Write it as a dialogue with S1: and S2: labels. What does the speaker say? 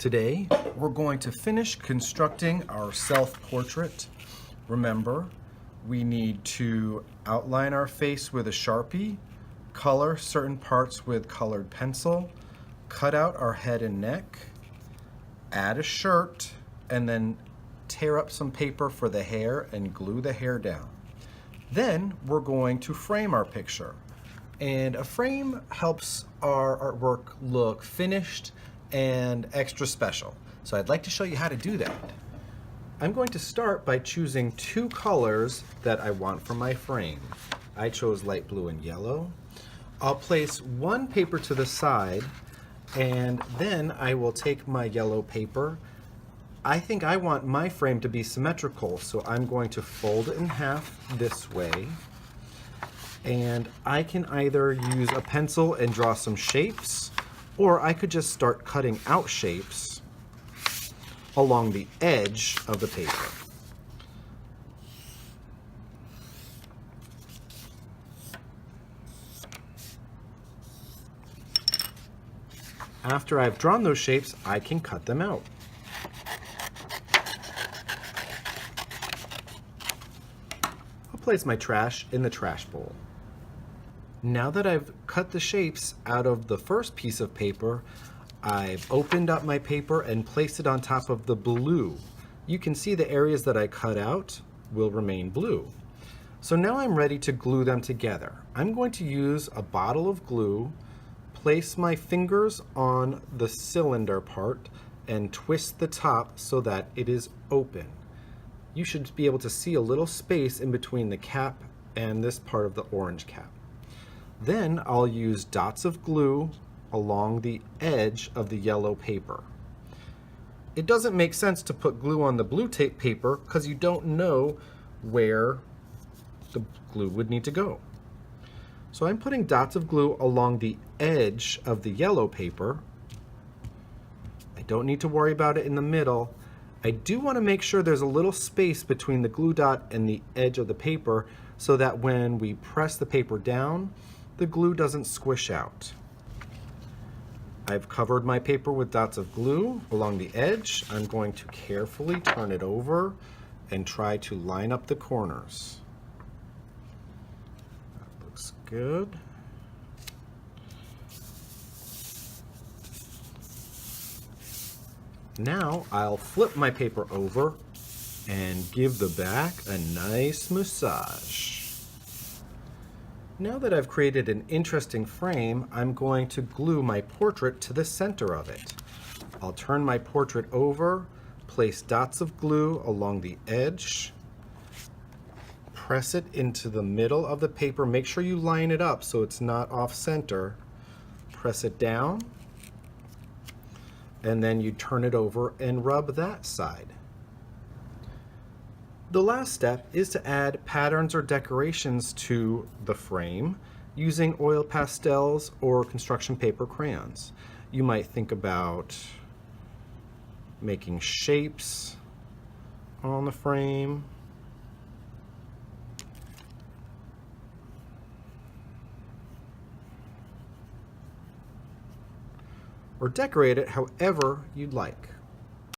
S1: Today, we're going to finish constructing our self-portrait. Remember, we need to outline our face with a Sharpie, color certain parts with colored pencil, cut out our head and neck, add a shirt, and then tear up some paper for the hair and glue the hair down. Then we're going to frame our picture. And a frame helps our artwork look finished and extra special. So I'd like to show you how to do that. I'm going to start by choosing two colors that I want for my frame. I chose light blue and yellow. I'll place one paper to the side, and then I will take my yellow paper. I think I want my frame to be symmetrical, so I'm going to fold it in half this way. And I can either use a pencil and draw some shapes, or I could just start cutting out shapes along the edge of the paper. After I've drawn those shapes, I can cut them out. I'll place my trash in the trash bowl. Now that I've cut the shapes out of the first piece of paper, I've opened up my paper and placed it on top of the blue. You can see the areas that I cut out will remain blue. So now I'm ready to glue them together. I'm going to use a bottle of glue, place my fingers on the cylinder part, and twist the top so that it is open. You should be able to see a little space in between the cap and this part of the orange cap. Then I'll use dots of glue along the edge of the yellow paper. It doesn't make sense to put glue on the blue tape paper because you don't know where the glue would need to go. So I'm putting dots of glue along the edge of the yellow paper. I don't need to worry about it in the middle. I do want to make sure there's a little space between the glue dot and the edge of the paper so that when we press the paper down, the glue doesn't squish out. I've covered my paper with dots of glue along the edge. I'm going to carefully turn it over and try to line up the corners. That looks good. Now I'll flip my paper over and give the back a nice massage. Now that I've created an interesting frame, I'm going to glue my portrait to the center of it. I'll turn my portrait over, place dots of glue along the edge, press it into the middle of the paper. Make sure you line it up so it's not off center. Press it down, and then you turn it over and rub that side. The last step is to add patterns or decorations to the frame using oil pastels or construction paper crayons. You might think about making shapes on the frame. Or decorate it however you'd like.